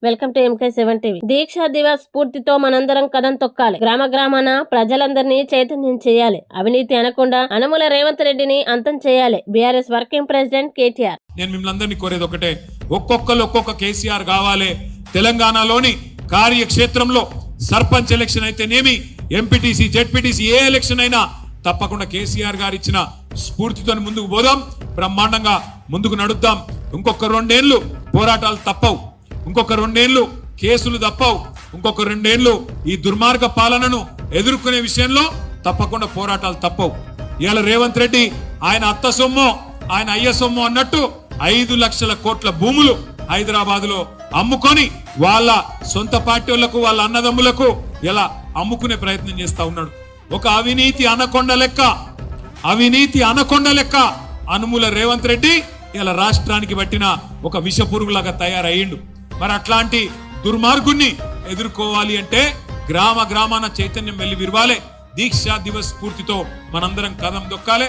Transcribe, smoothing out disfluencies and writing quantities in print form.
Welcome to MK7 TV. Deeksha Diwas స్ఫూర్తితో మనందరం కదం తొక్కాలి. గ్రామ గ్రామాన ప్రజలందరినీ చైతన్యం చేయాలి. అవినీతి అనకుండా అనుముల రేవంత్ రెడ్డిని అంతం చేయాలి. BRS working president KTR. నేను మిమ్మల్ని కోరేది ఒకటే, ఒక్కొక్కరు ఒక్కొక్క కేసీఆర్ కావాలి. తెలంగాణలోని కార్యక్షేత్రంలో సర్పంచ్ ఎలక్షన్ అయితేనేమి, ఎంపీటీసీ, జెడ్పీటీసీ ఏ ఎలక్షన్ అయినా తప్పకుండా కేసీఆర్ గారు ఇచ్చిన స్ఫూర్తితో ముందుకు పోదాం. బ్రహ్మాండంగా ముందుకు నడుద్దాం. ఇంకొక 2 ఏళ్లు పోరాటాలు తప్పవు, ఇంకొక 2 ఏళ్లు కేసులు తప్పవు, ఇంకొక 2 ఏళ్లు ఈ దుర్మార్గ పాలనను ఎదుర్కొనే విషయంలో తప్పకుండా పోరాటాలు తప్పవు. ఇవాళ రేవంత్ రెడ్డి ఆయన అత్త సొమ్ము, ఆయన అయ్య సొమ్ము అన్నట్టు 5 లక్షల కోట్ల భూములు హైదరాబాద్ లో అమ్ముకొని వాళ్ళ సొంత పార్టీ వాళ్లకు, వాళ్ళ అన్నదమ్ములకు ఇలా అమ్ముకునే ప్రయత్నం చేస్తా ఉన్నాడు. ఒక అవినీతి అనకొండ లెక్క అనుముల రేవంత్ రెడ్డి ఇలా రాష్ట్రానికి పట్టిన ఒక విష పురుగులాగా తయారయ్యిండు. మరి అట్లాంటి దుర్మార్గుణ్ణి ఎదుర్కోవాలి అంటే గ్రామాన చైతన్యం వెళ్లి విరవాలి. దీక్షా దివస్ స్ఫూర్తితో మనందరం కదం దొక్కాలి.